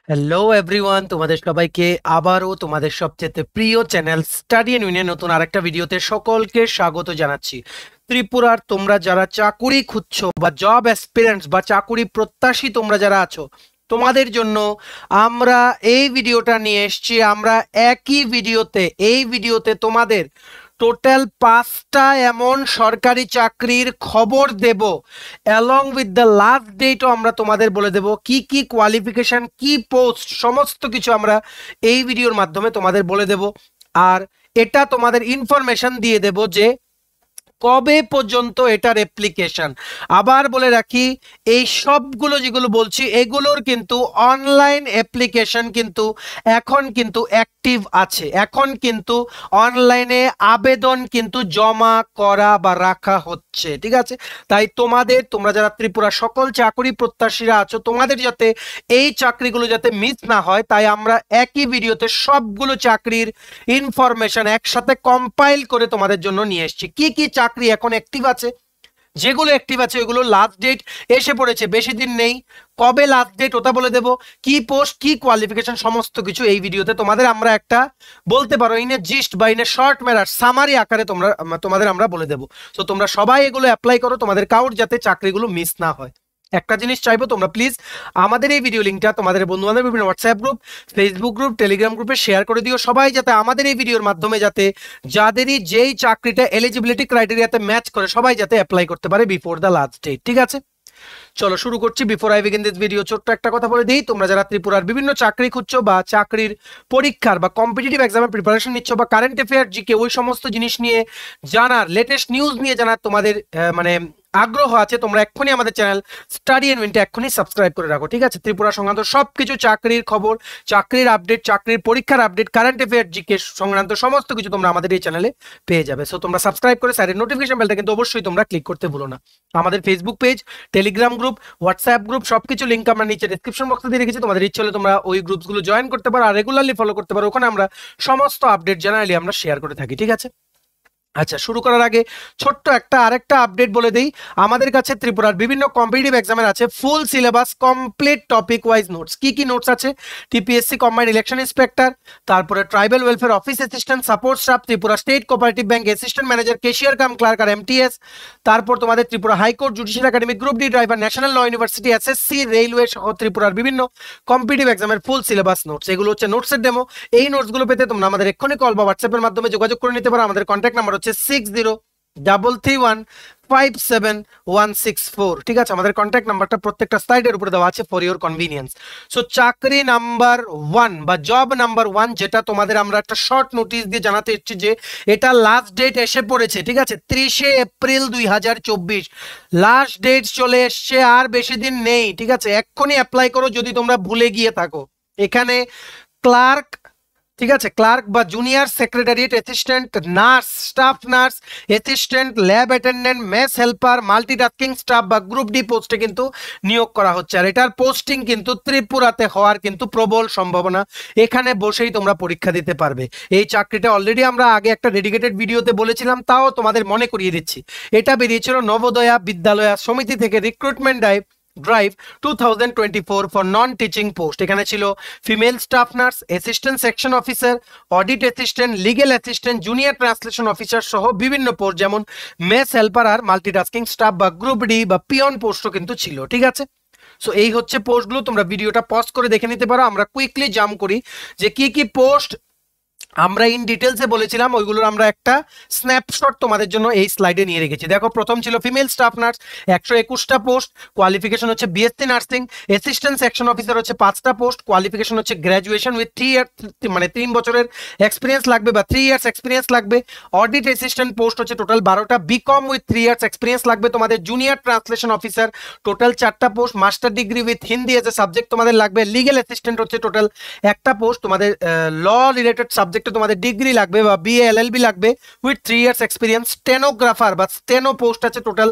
Hello everyone, তোমাদের সবাইকে আবারও তোমাদের সবচেয়ে প্রিয় চ্যানেল স্টাডি এন্ড উইনের নতুন আরেকটা ভিডিওতে সকলকে স্বাগত জানাচ্ছি। ত্রিপুরার তোমরা যারা চাকুরি খুঁজছো বা জব অ্যাসপিরেন্টস বা চাকুরি প্রত্যাশী তোমরা যারা আছো, তোমাদের জন্য আমরা এই ভিডিওটা নিয়ে এসেছি। আমরা একই ভিডিওতে এই ভিডিওতে তোমাদের টোটাল 5টা এমন সরকারি চাকরির খবর দেব, অ্যালং উইথ দ্য লাস্ট ডেটও আমরা তোমাদের বলে দেব, কি কি কোয়ালিফিকেশন, কি পোস্ট, সমস্ত কিছু আমরা এই ভিডিওর মাধ্যমে তোমাদের বলে দেব। আর এটা তোমাদের ইনফরমেশন দিয়ে দেব যে কবে পর্যন্ত এটার অ্যাপ্লিকেশন। আবার বলে রাখি, এই সবগুলো যেগুলো বলছি এগুলোর কিন্তু অনলাইন অ্যাপ্লিকেশন কিন্তু এখন কিন্তু অ্যাক্টিভ আছে। এখন কিন্তু অনলাইনে আবেদন কিন্তু জমা করা বা রাখা হচ্ছে, ঠিক আছে? তাই তোমরা যারা ত্রিপুরা সকল চাকরি প্রত্যাশীরা আছো, তোমাদের যাতে এই চাকরিগুলো যাতে মিস না হয়, তাই আমরা একই ভিডিওতে সবগুলো চাকরির ইনফরমেশন একসাথে কম্পাইল করে তোমাদের জন্য নিয়ে এসেছি। কি কি চাকরি এখন অ্যাক্টিভ আছে, যেগুলো অ্যাক্টিভ আছে ওইগুলো লাস্ট ডেট এসে পড়েছে, বেশি দিন নেই। কবে লাস্ট ডেট ওটা বলে দেব, কি পোস্ট, কি কোয়ালিফিকেশন, সমস্ত কিছু এই ভিডিওতে তোমাদের আমরা একটা বলতে পারো ইনে জিস্ট বা ইনে শর্ট মেরার সামারি আকারে তোমাদের আমরা বলে দেবো। তো তোমরা সবাই এগুলো অ্যাপ্লাই করো, তোমাদের কাউর যাতে চাকরিগুলো মিস না হয়। একটা জিনিস চাইবো, তোমরা প্লিজ আমাদের এই ভিডিও লিঙ্কটা তোমাদের বন্ধু বান্ধব বিভিন্ন WhatsApp group, Facebook group, Telegram গ্রুপে শেয়ার করে দিও। সবাই যাতে আমাদের এই ভিডিওর মাধ্যমে যাতে যাদেরই যেই চাকরিটা এলিজিবিলিটি ক্রাইটেরিয়াতে ম্যাচ করে সবাই যাতে অ্যাপ্লাই করতে পারে বিফোর দ্য লাস্ট ডেট, ঠিক আছে? চলো শুরু করছি। Before I begin this video ছোট্ট একটা কথা বলে দিই, তোমরা যারা ত্রিপুরার বিভিন্ন চাকরি খুঁজছো বা চাকরির পরীক্ষার বা কম্পিটিটিভ এক্সামের প্রিপারেশন নিচ্ছ বা কারেন্ট অ্যাফেয়ার, জিকে, ওই সমস্ত জিনিস নিয়ে জানার, লেটেস্ট নিউজ নিয়ে জানার তোমাদের মানে আগ্রহ আছে, তোমরা এক্ষুনি আমাদের চ্যানেল স্টাডি এন্ড উইনটা এক্ষুনি সাবস্ক্রাইব করে রাখো, ঠিক আছে? ত্রিপুরা সংক্রান্ত সবকিছু চাকরির খবর, চাকরির আপডেট, চাকরির পরীক্ষার আপডেট, কারেন্ট অ্যাফেয়ার, জিকে সংক্রান্ত সমস্ত কিছু তোমরা আমাদের এই চ্যানেলে পেয়ে যাবে। সো তোমরা সাবস্ক্রাইব করে সাইডের নোটিফিকেশন বেলটা কিন্তু অবশ্যই তোমরা ক্লিক করতে ভুলো না। আমাদের Facebook page, Telegram group, WhatsApp group সবকিছু লিঙ্ক আমরা নিচে ডেসক্রিপশন বক্সে দিয়ে রেখেছি। তোমাদের ইচ্ছে হলে তোমরা ওই গ্রুপসগুলো জয়েন করতে পারো আর রেগুলারলি ফলো করতে পারো। ওখানে আমরা সমস্ত আপডেট জেনারেলি আমরা শেয়ার করে থাকি, ঠিক আছে? আচ্ছা, শুরু করার আগে ছোট্ট আরেকটা আপডেট বলে দেই। আমাদের কাছে ত্রিপুরার বিভিন্ন কম্পিটিটিভ এক্সামের আছে full syllabus, complete topic wise notes. কি কি নোটস আছে? টিপিএসসি কম্বাইন্ড ইলেকশন ইন্সপেক্টর, তারপরে tribal welfare office assistant, support staff, Tripura state cooperative bank assistant manager, cashier cum clerk আর এমটিএস, তারপর তোমাদের Tripura high court judicial academy, group D driver, national law university, SSC, railway সহ ত্রিপুরার বিভিন্ন competitive এক্সামের full syllabus notes. এগুলো হচ্ছে নোটসের ডেমো। এই নোটসগুলো পেতে তোমরা আমাদের এক্ষুনি কল বা হোয়াটসঅ্যাপের মাধ্যমে যোগাযোগ করে নিতে পারো। আমাদের কন্ট্যাক্ট নাম্বার হচ্ছে 6033157164, ঠিক আছে? আমাদের কন্ট্যাক্ট নাম্বারটা প্রত্যেকটা স্লাইডের উপরে দেওয়া আছে ফর ইওর কনভিনিয়েন্স। সো চাকরি নাম্বার 1 বা জব নাম্বার 1, যেটা তোমাদের আমরা একটা শর্ট নোটিশ দিয়ে জানাতে এসেছি যে এটা লাস্ট ডেট এসে পড়েছে, ঠিক আছে? 30শে এপ্রিল 2024 লাস্ট ডেট চলে এসছে, আর বেশি দিন নেই, ঠিক আছে? এক্ষুনি অ্যাপ্লাই করো যদি তোমরা ভুলে গিয়ে থাকো। এখানে ক্লার্ক, ঠিক আছে, ক্লার্ক বা junior secretariat assistant, nurse, staff nurse, assistant, lab attendant, mess helper, multitasking staff বা গ্রুপ ডি পোস্টে কিন্তু নিয়োগ করা হচ্ছে। আর এটার পোস্টিং কিন্তু ত্রিপুরাতে হওয়ার কিন্তু প্রবল সম্ভাবনা। এখানে বসেই তোমরা পরীক্ষা দিতে পারবে। এই চাকরিটা অলরেডি আমরা আগে একটা ডেডিকেটেড ভিডিওতে বলেছিলাম, তাও তোমাদের মনে করিয়ে দিচ্ছি। এটা বেরিয়েছিল নবোদয়া বিদ্যালয়া সমিতি থেকে recruitment drive 2024 for non teaching post. এখানে ছিল female staff nurse, assistant section officer, audit assistant, legal assistant, junior translation officer সহ বিভিন্ন পোস্ট, যেমন মেস হেল্পার আর মাল্টিটাস্কিং স্টাফ বা গ্রুপ ডি বা পিয়ন পোস্টও কিন্তু ছিল, ঠিক আছে? সো এই হচ্ছে পোস্টগুলো। তোমরা ভিডিওটা পজ করে দেখে নিতে পারো। আমরা কুইকলি জাম্প করি যে কি কি পোস্ট আমরা ইন ডিটেলসে বলেছিলাম, ওইগুলোর আমরা একটা স্ন্যাপশট তোমাদের জন্য এই স্লাইডে নিয়ে রেখেছি। দেখো, প্রথম ছিল ফিমেল স্টাফ নার্স, 121টা পোস্ট, কোয়ালিফিকেশন হচ্ছে BSc nursing. Assistant section officer হচ্ছে 5টা পোস্ট, কোয়ালিফিকেশন হচ্ছে গ্র্যাজুয়েশন উইথ 3 ইয়ার, মানে 3 বছরের এক্সপিরিয়েন্স লাগবে বা 3 ইয়ার্স এক্সপিরিয়েন্স লাগবে। অডিট অ্যাসিস্ট্যান্ট পোস্ট হচ্ছে টোটাল 12টা, বিকম উইথ 3 ইয়ার্স এক্সপিরিয়েন্স লাগবে তোমাদের। জুনিয়র ট্রান্সলেশন অফিসার টোটাল 4টা post, master degree with Hindi as a subject তোমাদের লাগবে। লিগেল অ্যাসিস্ট্যান্ট হচ্ছে টোটাল একটা পোস্ট, তোমাদের ল রিলেটেড সাবজেক্টে তোমাদের ডিগ্রি লাগবে বা বিএ এলএলবি লাগবে উইথ 3 ইয়ার্স এক্সপিরিয়েন্স। স্টেনোগ্রাফার বা স্টেনো পোস্ট আছে টোটাল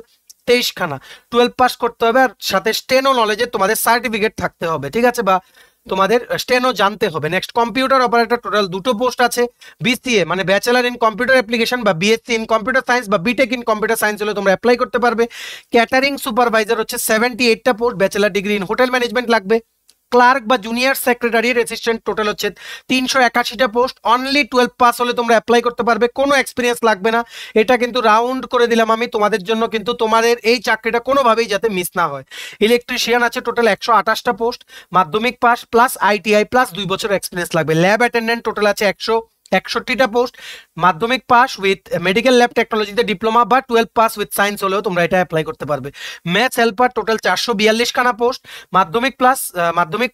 23খানা, 12 পাস করতে হবে আর সাথে স্টেনো নলেজে তোমাদের সার্টিফিকেট থাকতে হবে, ঠিক আছে? বা তোমাদের স্টেনো জানতে হবে। নেক্সট কম্পিউটার অপারেটর, টোটাল 2টো পোস্ট আছে। বিসিএ মানে ব্যাচেলার ইন কম্পিউটার অ্যাপ্লিকেশন বা বিএসসি ইন কম্পিউটার সায়েন্স বা বিটেক ইন কম্পিউটার সায়েন্স হলে তোমরা অ্যাপ্লাই করতে পারবে। ক্যাটারিং সুপারভাইজার হচ্ছে 78টা post, bachelor degree in hotel management লাগবে। ক্লার্ক বা জুনিয়র সেক্রেটারির অ্যাসিস্ট্যান্ট টোটাল হচ্ছে 381টা পোস্ট। অনলি 12 পাস হলে তোমরা অ্যাপ্লাই করতে পারবে, কোনো এক্সপিরিয়েন্স লাগবে না। এটা কিন্তু রাউন্ড করে দিলাম আমি তোমাদের জন্য, কিন্তু তোমাদের এই চাকরিটা কোনোভাবেই যাতে মিস না হয়। ইলেকট্রিশিয়ান আছে টোটাল 128টা পোস্ট, মাধ্যমিক পাস প্লাস আইটিআই প্লাস 2 বছর এক্সপিরিয়েন্স লাগবে। ল্যাব অ্যাটেন্ডেন্ট টোটাল আছে 161টা পোস্ট, মাধ্যমিক পাস উইথ মেডিকেল ল্যাব টেকনোলজিতে ডিপ্লোমা বা 12 পাস উইথ সায়েন্স হলেও তোমরা এটা অ্যাপ্লাই করতে পারবে। ম্যাথস হেল্পার টোটাল 442 খানা পোস্ট, মাধ্যমিক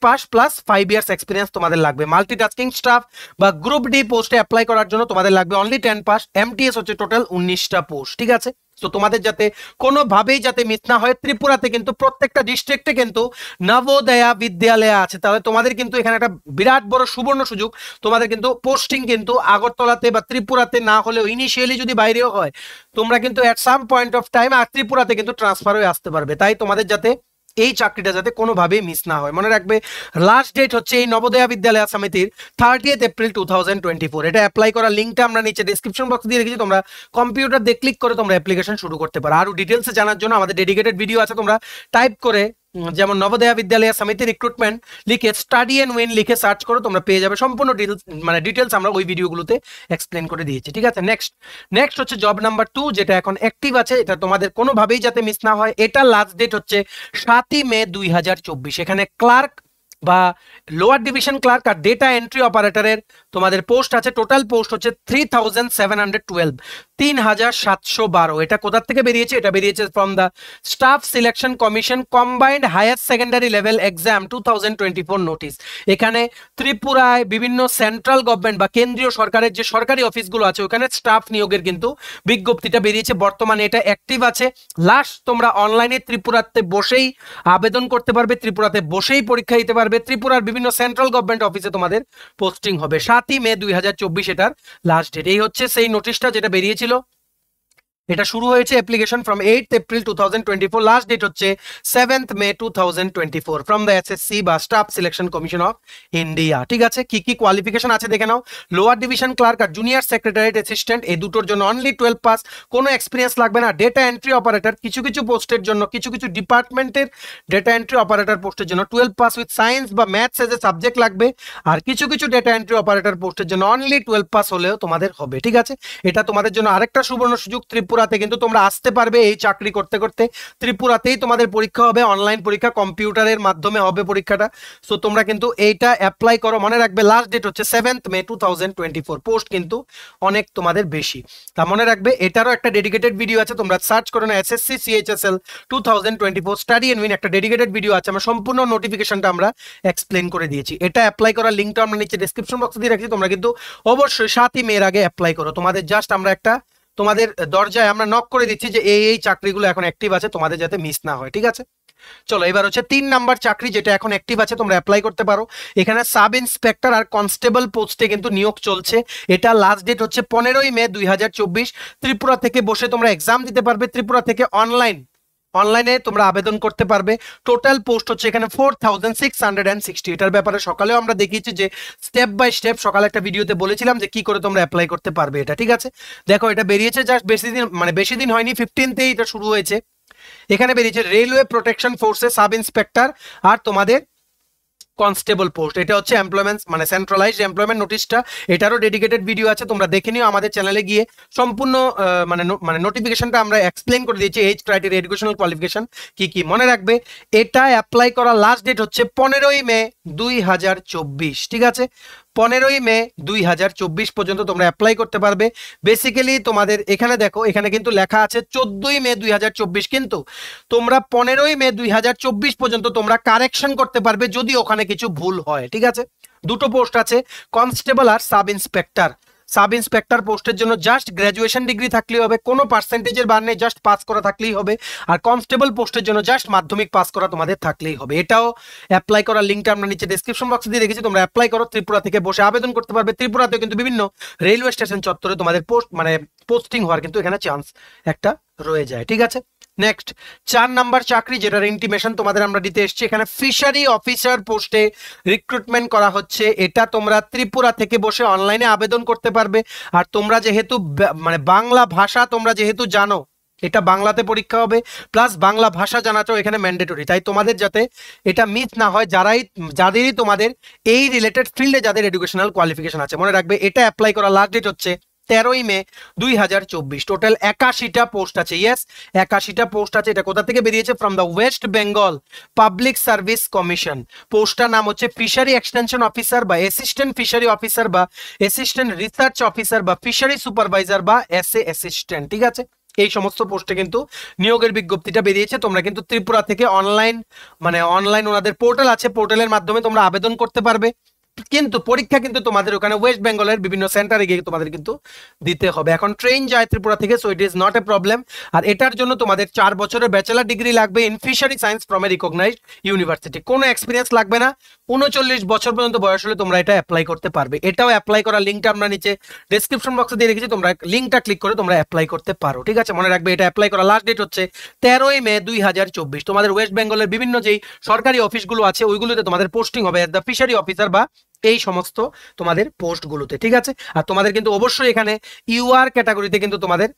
পাস প্লাস 5 ইয়ার্স এক্সপিরিয়েন্স তোমাদের লাগবে। মাল্টিটাস্কিং স্টাফ বা গ্রুপ ডি পোস্টে অ্যাপ্লাই করার জন্য তোমাদের লাগবে অনলি 10 পাস। এমটিএস হচ্ছে টোটাল 19টা পোস্ট, ঠিক আছে। তো তোমাদের যাতে কোনোভাবেই যাতে মিস না হয়, ত্রিপুরাতে কিন্তু প্রত্যেকটা ডিস্ট্রিক্টে কিন্তু নবোদয়া বিদ্যালয় আছে, তাহলে তোমাদের কিন্তু এখানে একটা বিরাট বড় সুবর্ণ সুযোগ। তোমাদের কিন্তু পোস্টিং কিন্তু আগরতলাতে বা ত্রিপুরাতে না হলেও ইনিশিয়ালি যদি বাইরেও হয়, তোমরা কিন্তু এট সাম পয়েন্ট অফ টাইম আর ত্রিপুরাতে কিন্তু ট্রান্সফার হয়ে আসতে পারবে। তাই তোমাদের যাতে এই চাকরিটা যাতে কোনোভাবেই মিস না হয়, মনে রাখবে লাস্ট ডেট হচ্ছে এই নবোদয়া বিদ্যালয় সমিতির 30 এপ্রিল 2024। এটা অ্যাপ্লাই করার লিঙ্কটা আমরা নিচে ডেসক্রিপশন বক্স দিয়ে রেখেছি, তোমরা কম্পিউটার দিয়ে ক্লিক করে তোমরা অ্যাপ্লিকেশন শুরু করতে পারো। আরো ডিটেলসে জানার জন্য আমাদের ডেডিকেটেড ভিডিও আছে, তোমরা টাইপ করে যেমন নবোদয়া বিদ্যালয় সমিতি রিক্রুটমেন্ট লিখে স্টাডি এন্ড উইন লিখে সার্চ করো, তোমরা পেয়ে যাবে সম্পূর্ণ ডিটেলস আমরা ওই ভিডিওগুলোতে এক্সপ্লেন করে দিয়েছি, ঠিক আছে। নেক্সট হচ্ছে জব নাম্বার 2, যেটা এখন অ্যাক্টিভ আছে, এটা তোমাদের কোনোভাবেই যাতে মিস না হয়। এটা লাস্ট ডেট হচ্ছে 7 মে 2024। এখানে ক্লার্ক বা লোয়ার ডিভিশন ক্লার্ক আর ডেটা এন্ট্রি অপারেটরের তোমাদের পোস্ট আছে। টোটাল পোস্ট হচ্ছে 3712, 3712। এটা কোথা থেকে বেরিয়েছে? এটা বেরিয়েছে from the staff selection commission combined higher secondary level exam 2024 notice. এখানে ত্রিপুরায় বিভিন্ন সেন্ট্রাল গভর্নমেন্ট বা কেন্দ্রীয় সরকারের যে সরকারি অফিসগুলো আছে ওখানে স্টাফ নিয়োগের কিন্তু বিজ্ঞপ্তিটা বেরিয়েছে। বর্তমানে এটা অ্যাক্টিভ আছে। লাস্ট তোমরা অনলাইনে ত্রিপুরাতে বসেই আবেদন করতে পারবে, ত্রিপুরাতে বসেই পরীক্ষা দিতে পারবে। ত্রিপুরার বিভিন্ন সেন্ট্রাল গভর্নমেন্ট অফিসে তোমাদের পোস্টিং হবে। 7 মে 2024 এটার লাস্ট ডেট। এই হচ্ছে সেই নোটিশটা যেটা বেরিয়েছিল। এটা শুরু হয়েছে application from 8 April 2024, last date হচ্ছে 7th May 2024 from the SSC বা staff selection commission of India, ঠিক আছে। কি কি কোয়ালিফিকেশন আছে দেখে নাও। লোয়ার ডিভিশন ক্লার্ক আর জুনিয়র সেক্রেটারিয়েট অ্যাসিস্ট্যান্ট, এই দুটোর জন্য অনলি 12 পাস, কোনো এক্সপিরিয়েন্স লাগবে না। ডেটা এন্ট্রি অপারেটর, কিছু কিছু পোস্টের জন্য, কিছু কিছু ডিপার্টমেন্টের ডেটা এন্ট্রি অপারেটর পোস্টের জন্য 12 পাস উইথ সায়েন্স বা ম্যাথস এজ এ সাবজেক্ট লাগবে। আর কিছু কিছু ডেটা এন্ট্রি অপারেটর পোস্টের জন্য অনলি 12 পাস হলেও তোমাদের হবে, ঠিক আছে। এটা তোমাদের জন্য আরেকটা সুবর্ণ সুযোগ। ত্রিপুরাতে কিন্তু তোমরা আসতে পারবে এই চাকরি করতে করতে। ত্রিপুরাতেই তোমাদের পরীক্ষা হবে, অনলাইন পরীক্ষা, কম্পিউটারের মাধ্যমে হবে পরীক্ষাটা। সো তোমরা কিন্তু এইটা অ্যাপ্লাই করো। মনে রাখবে লাস্ট ডেট হচ্ছে 7th মে 2024। পোস্ট কিন্তু অনেক তোমাদের বেশি, তা মনে রাখবে। এটারও একটা ডেডিকেটেড ভিডিও আছে, তোমরা সার্চ করো না SSC CHSL 2024 study and win, একটা ডেডিকেটেড ভিডিও আছে, আমরা সম্পূর্ণ নোটিফিকেশনটা আমরা এক্সপ্লেন করে দিয়েছি। এটা অ্যাপ্লাই করার লিঙ্কটা আমরা নিচে ডেসক্রিপশন বক্সে দিয়ে রাখছি, তোমরা কিন্তু অবশ্যই 7 মে এর আগে অ্যাপ্লাই করো। তোমাদের জাস্ট আমরা একটা তোমাদের দরজায় আমরা নক করে দিচ্ছি যে এই চাকরিগুলো এখন অ্যাক্টিভ আছে, তোমাদের যাতে মিস না হয়, ঠিক আছে। চলো এবার হচ্ছে 3 নাম্বার চাকরি, যেটা এখন অ্যাক্টিভ আছে, তোমরা অ্যাপ্লাই করতে পারো। এখানে সাব ইন্সপেক্টর আর কনস্টেবল পোস্টে কিন্তু নিয়োগ চলছে। এটা লাস্ট ডেট হচ্ছে 15 মে 2024। ত্রিপুরা থেকে বসে তোমরা এক্সাম দিতে পারবে, ত্রিপুরা থেকে অনলাইনে তোমরা আবেদন করতে পারবে। টোটাল পোস্ট হচ্ছে এখানে 4660। এটার ব্যাপারে সকালেও আমরা দেখিয়েছি যে স্টেপ বাই স্টেপ, সকালে একটা ভিডিওতে বলেছিলাম যে কি করে তোমরা অ্যাপ্লাই করতে পারবে এটা, ঠিক আছে। দেখো এটা বেরিয়েছে জাস্ট বেশি দিন হয়নি, 15তেই এটা শুরু হয়েছে। এখানে বেরিয়েছে রেলওয়ে প্রোটেকশন ফোর্সে সাব ইন্সপেক্টর আর তোমাদের কনস্টেবল পোস্ট। এটা হচ্ছে এমপ্লয়মেন্ট সেন্ট্রালাইজড এমপ্লয়মেন্ট নোটিশটা। এটারও ডেডিকেটেড ভিডিও আছে, তোমরা দেখে নিও আমাদের চ্যানেলে গিয়ে। সম্পূর্ণ নোটিফিকেশনটা আমরা এক্সপ্লেন করে দিয়েছি, এজ ক্রাইটেরিয়া, এডুকেশনাল কোয়ালিফিকেশন কি কি। মনে রাখবে এটা অ্যাপ্লাই করার লাস্ট ডেট হচ্ছে 15 মে 2024, ঠিক আছে। 15 মে 2024 পর্যন্ত তোমরা অ্যাপ্লাই করতে পারবে। বেসিক্যালি তোমাদের এখানে দেখো, এখানে কিন্তু লেখা আছে 14 মে 2024, কিন্তু তোমরা 15 মে 2024 পর্যন্ত তোমরা কারেকশন করতে পারবে যদি ওখানে কিছু ভুল হয়, ঠিক আছে। দুটো পোস্ট আছে, কনস্টেবল আর সাব ইন্সপেক্টর। সাব ইন্সপেক্টর পোস্টের জন্য জাস্ট গ্র্যাজুয়েশন ডিগ্রি থাকলেই হবে, কোনো পার্সেন্টেজের বার নেই, জাস্ট পাস করা থাকলেই হবে। আর কনস্টেবল পোস্টের জন্য জাস্ট মাধ্যমিক পাস করা তোমাদের থাকলেই হবে। এটাও অ্যাপ্লাই করার লিঙ্কটা আমরা নিচে ডেসক্রিপশন বক্সে দিয়ে রেখেছি, তোমরা অ্যাপ্লাই করো। ত্রিপুরা থেকে বসে আবেদন করতে পারবে। ত্রিপুরাতেও কিন্তু বিভিন্ন রেলওয়ে স্টেশন চত্বরে তোমাদের পোস্টিং হওয়ার কিন্তু এখানে চান্স একটা রয়ে যায়, ঠিক আছে। নেক্সট 4 নাম্বার চাকরি, যেটার ইন্টিমেশন তোমাদের আমরা দিতে এসেছি। এখানে ফিশারি অফিসার পোস্টে রিক্রুটমেন্ট করা হচ্ছে। এটা তোমরা ত্রিপুরা থেকে বসে অনলাইনে আবেদন করতে পারবে। আর তোমরা যেহেতু বাংলা ভাষা তোমরা যেহেতু জানো, এটা বাংলাতে পরীক্ষা হবে, প্লাস বাংলা ভাষা জানাটাও এখানে ম্যান্ডেটরি। তাই তোমাদের যাতে এটা মিস না হয়, যাদেরই তোমাদের এই রিলেটেড ফিল্ডে যাদের এডুকেশনাল কোয়ালিফিকেশন আছে, মনে রাখবে এটা অ্যাপ্লাই করার লাস্ট ডেট হচ্ছে 13ই মে 2024। টোটাল 81টা পোস্ট আছে। ইয়েস, 81টা পোস্ট আছে। এটা কোথা থেকে বেরিয়েছে? From the West Bengal public service commission. পোস্টটার নাম হচ্ছে ফিশারি এক্সটেনশন অফিসার বা অ্যাসিস্ট্যান্ট ফিশারি অফিসার বা অ্যাসিস্ট্যান্ট রিসার্চ অফিসার বা ফিশারি সুপারভাইজার বা এসএ অ্যাসিস্ট্যান্ট। ঠিক আছে, এই সমস্ত পোস্টে কিন্তু নিয়োগের বিজ্ঞপ্তিটা বেরিয়েছে। তোমরা কিন্তু ত্রিপুরা থেকে অনলাইন ওনাদের পোর্টাল আছে, পোর্টালের মাধ্যমে তোমরা আবেদন করতে পারবে। কিন্তু পরীক্ষা কিন্তু তোমাদের ওখানে ওয়েস্ট বেঙ্গলের বিভিন্ন সেন্টারে গিয়ে তোমাদের কিন্তু দিতে হবে। এখন ট্রেন যায় ত্রিপুরা থেকে, so it is not a problem. আর এটার জন্য তোমাদের 4 বছরের ব্যাচেলার ডিগ্রি লাগবে in fishery science from a recognised university. কোনো এক্সপিরিয়েন্স লাগবে না। 39 বছর পর্যন্ত বয়স হলে তোমরা এটা অ্যাপ্লাই করতে পারবে। এটাও অ্যাপ্লাই করার লিঙ্কটা আমরা নিচে ডেসক্রিপশন বক্সে দিয়ে রেখেছি, তোমরা লিঙ্কটা ক্লিক করে তোমরা অ্যাপ্লাই করতে পারো। ঠিক আছে, মনে রাখবে এটা অ্যাপ্লাই করার লাস্ট ডেট হচ্ছে 13ই মে 2024। তোমাদের ওয়েস্ট বেঙ্গলের বিভিন্ন যেই সরকারি অফিসগুলো আছে ওইগুলোতে তোমাদের পোস্টিং হবে অ্যাজ দ্য ফিশারি অফিসার বা এই সমস্ত তোমাদের পোস্টগুলোতে। ঠিক আছে, আর তোমাদের কিন্তু অবশ্যই এখানে ইউআর ক্যাটাগরিতে কিন্তু তোমাদের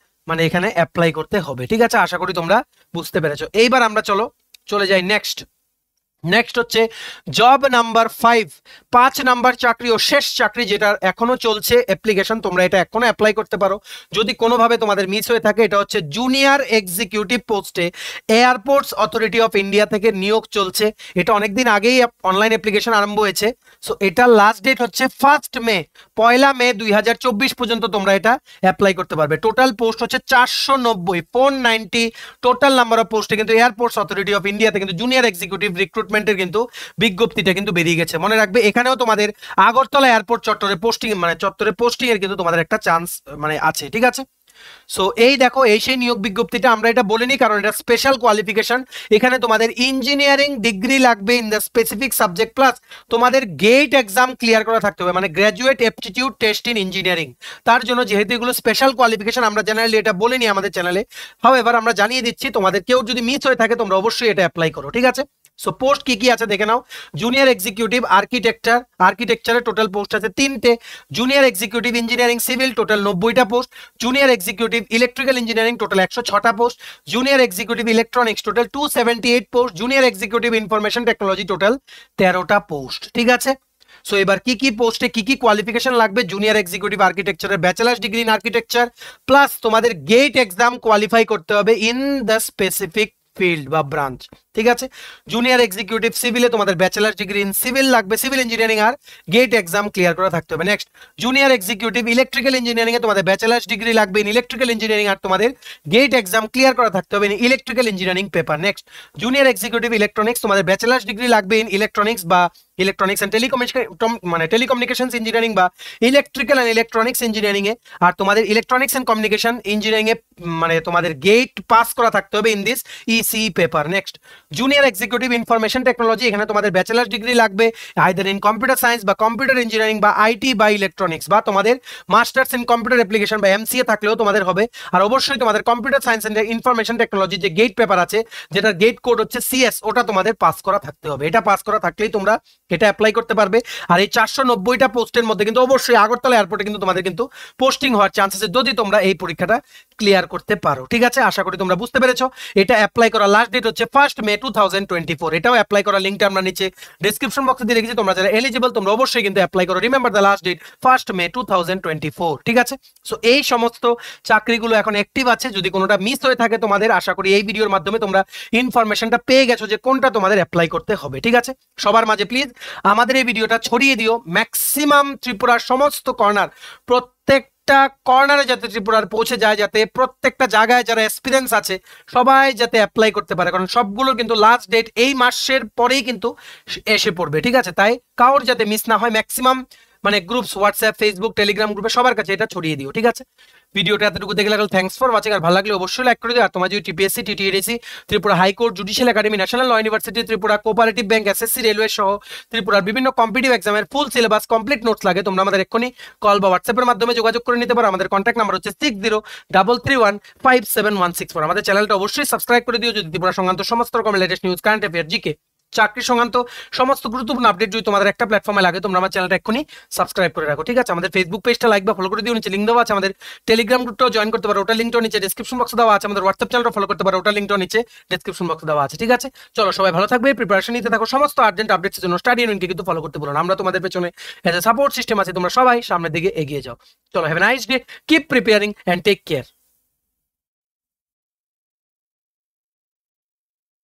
এখানে অ্যাপ্লাই করতে হবে। ঠিক আছে, আশা করি তোমরা বুঝতে পেরেছো। এইবার আমরা চলে যাই নেক্সট হচ্ছে জব নাম্বার 5 নাম্বার চাকরি ও শেষ চাকরি, যেটা এখনো চলছে অ্যাপ্লিকেশন। তোমরা এটা এখনো অ্যাপ্লাই করতে পারো যদি কোনোভাবে তোমাদের মিস হয়ে থাকে। এটা হচ্ছে জুনিয়র এক্সিকিউটিভ পোস্টে এয়ারপোর্টস অথরিটি অফ ইন্ডিয়া থেকে নিয়োগ চলছে। এটা অনেকদিন আগেই অনলাইন অ্যাপ্লিকেশন আরম্ভ হয়েছে। সো এটার লাস্ট ডেট হচ্ছে 1 মে 2024 পর্যন্ত তোমরা এটা অ্যাপ্লাই করতে পারবে। টোটাল পোস্ট হচ্ছে 490 টোটাল নাম্বার অফ পোস্টে কিন্তু এয়ারপোর্টস অথরিটি অফ ইন্ডিয়াতে কিন্তু জুনিয়র এক্সিকিউটিভ রিক্রুটমেন্টের কিন্তু বিজ্ঞপ্তিটা কিন্তু বেরিয়ে গেছে। মনে রাখবে এখানেও তোমাদের আগরতলা এয়ারপোর্ট চত্বরে পোস্টিং এর কিন্তু তোমাদের একটা চান্স আছে। ঠিক আছে, সো এই দেখো এই সেই নিয়োগ বিজ্ঞপ্তিটা। আমরা এটা বলিনি কারণ এটা স্পেশাল কোয়ালিফিকেশন। এখানে তোমাদের ইঞ্জিনিয়ারিং ডিগ্রি লাগবে in the specific subject, plus তোমাদের গেট এক্সাম ক্লিয়ার করা থাকতে হবে, graduate aptitude test in engineering. তার জন্য যেহেতু এগুলো স্পেশাল কোয়ালিফিকেশন, আমরা জেনারেলি এটা বলিনি আমাদের চ্যানেলে। এবার আমরা জানিয়ে দিচ্ছি, তোমাদের কেউ যদি মিস হয়ে থাকে তোমরা অবশ্যই এটা অ্যাপ্লাই করো। ঠিক আছে, সো পোস্ট কি আছে দেখে নাও। জুনিয়র এক্সিকিউটিভ আর্কিটেকচারে টোটাল পোস্ট আছে 3টে। Junior executive engineering civil total 90টা post. Junior executive electrical engineering total 106টা post. Junior executive electronics total 278 post. Junior executive information technology total 13টা পোস্ট। ঠিক আছে, সো এবার কি পোস্টে কি কোয়ালিফিকেশন লাগবে? জুনিয়র এক্সিকিউটিভ আর্কিটেকচারের bachelors degree in architecture, plus তোমাদের গেট এক্সাম কোয়ালিফাই করতে হবে ইন দ্য স্পেসিফিক ফিল্ড বা ব্রাঞ্চ। ঠিক আছে, জুনিয়র এক্সিকিউটিভ সিভিলে তোমাদের ব্যাচেলার ডিগ্রি ইন সিভিল লাগবে, সিভিল ইঞ্জিনিয়ারিং, আর গেট এক্সাম ক্লিয়ার করা থাকতে হবে। Next, junior executive electrical engineering এ তোমাদের ব্যাচেলার্স ডিগ্রি লাগবে ইন ইলেকট্রিক্যাল ইঞ্জিনিয়ারিং, আর তোমাদের গেট এক্সাম ক্লিয়ার করা থাকতে হবে in electrical engineering paper. Next, junior executive electronics, তোমাদের ব্যাচেলার্স ডিগ্রি লাগবে ইন ইলেকট্রনিক্স বা ইলেকট্রনিক্স এন্ড টেলিকমিউনিকেশনস ইঞ্জিনিয়ারিং বা ইলেকট্রিক্যাল এন্ড ইলেকট্রনিক্স ইঞ্জিনিয়ারিং এ, আর তোমাদের ইলেকট্রনিক্স এন্ড কমিউনিকেশন ইঞ্জিনিয়ারিং এ তোমাদের গেট পাস করা থাকতে হবে in this EC paper. Next, junior executive information technology, এখানে তোমাদের ব্যাচেলার্স ডিগ্রি লাগবে আইদার ইন কম্পিউটার সায়েন্স বা কম্পিউটার ইঞ্জিনিয়ারিং বা আইটি বা ইলেকট্রনিক্স, বা তোমাদের মাস্টার্স ইন কম্পিউটার অ্যাপ্লিকেশন বা এমসিএ থাকলেও তোমাদের হবে। আর অবশ্যই তোমাদের computer science and information technology যে গেট পেপার আছে, যেটার গেট কোড হচ্ছে সিএস, ওটা তোমাদের পাস করা থাকতে হবে। এটা পাস করা থাকলেই তোমরা এটা অ্যাপ্লাই করতে পারবে। আর এই 490টা পোস্টের মধ্যে কিন্তু অবশ্যই আগরতলা এয়ারপোর্টে কিন্তু তোমাদের কিন্তু পোস্টিং হওয়ার চান্স আছে যদি তোমরা এই পরীক্ষাটা ক্লিয়ার করতে পারো। ঠিক আছে, আশা করি তোমরা বুঝতে পেরেছো। এটা অ্যাপ্লাই করার লাস্ট ডেট হচ্ছে 1 মে 2024। এটাও অ্যাপ্লাই করার লিঙ্কটা আমরা নিচে ডেসক্রিপশন বক্সে দিয়ে রেখেছি। তোমরা যারা এলিজিবল তোমরা অবশ্যই কিন্তু অ্যাপ্লাই করো। রিমেম্বার দ্য লাস্ট ডেট 1 মে 2024। ঠিক আছে, সো এই সমস্ত চাকরিগুলো এখন অ্যাক্টিভ আছে। যদি কোনোটা মিস হয়ে থাকে তোমাদের, আশা করি এই ভিডিওর মাধ্যমে তোমরা ইনফরমেশনটা পেয়ে গেছো যে কোনটা তোমাদের অ্যাপ্লাই করতে হবে। ঠিক আছে, সবার মাঝে প্লিজ আমাদের এই ভিডিওটা ছড়িয়ে দিও। ম্যাক্সিমাম ত্রিপুরার সমস্ত কর্নার, প্রত্যেকটা কর্নারে যাতে ত্রিপুরার পৌঁছে যায়, যাতে প্রত্যেকটা জায়গায় যারা এক্সপিরিয়েন্স আছে সবাই যাতে অ্যাপ্লাই করতে পারে, কারণ সবগুলোর কিন্তু লাস্ট ডেট এই মাসের পরেই কিন্তু এসে পড়বে। ঠিক আছে, তাই কারোর যাতে মিস না হয়, maximum groups, WhatsApp, Facebook, Telegram গ্রুপে সবার কাছে এটা ছড়িয়ে দিও। ঠিক আছে, ভিডিওটা এতটুকু দেখে লাগলে থ্যাঙ্কস ফর ওয়াচিং। আর ভালো লাগলে অবশ্যই লাইক করে দিও। আর তোমার যদি TPSC, TTSC, Tripura high court, judicial academy, national law university, Tripura cooperative bank, SSC, railway সহ ত্রিপুরার বিভিন্ন কম্পিটিটিভ এক্সামের ফুল সিলেবাস কমপ্লিট নোটস লাগে, তোমরা আমাদের এক্ষুনি কল বা হোয়াটসঅ্যাপের মাধ্যমে যোগাযোগ করে নিতে পারো। আমাদের কন্ট্যাক্ট নাম্বার হচ্ছে 6033157164। আমাদের চ্যানেলটা অবশ্যই সাবস্ক্রাইব করে দিও যদি ত্রিপুরা সংক্রান্ত সমস্ত রকম latest news, current affair, GK চাকরি সংক্রান্ত সমস্ত গুরুত্বপূর্ণ আপডেট যদি তোমাদের একটা প্ল্যাটফর্মে লাগে তোমরা আমার চ্যানেলটা এক্ষুনি সাবস্ক্রাইব করে রাখো, ঠিক আছে? আমাদের ফেসবুক পেজটা লাইক বা ফলো করে দিও, নিচে লিঙ্ক দেওয়া আছে। আমাদের টেলিগ্রাম গ্রুপটাও জয়েন করতে পারো, ওটা লিঙ্কটাও নিচে ডেসক্রিপশন বক্সে দেওয়া আছে। আমাদের হোয়াটসঅ্যাপ চ্যানেলটা ফলো করতে পারো, ওটা লিঙ্কটাও নিচে ডেসক্রিপশন বক্সে দেওয়া আছে, ঠিক আছে? চলো সবাই ভালো থাকবে, প্রিপারেশন নিতে থাকো, সমস্ত আর্জেন্ট আপডেটসের জন্য স্টাডি ইউনিয়নকে কিন্তু ফলো করতে বলো না, আমরা তোমাদের পেছনে এজ এ সাপোর্ট সিস্টেম আছে, তোমরা সবাই সামনের দিকে এগিয়ে যাও। চলো, have a nice day, keep preparing and take care.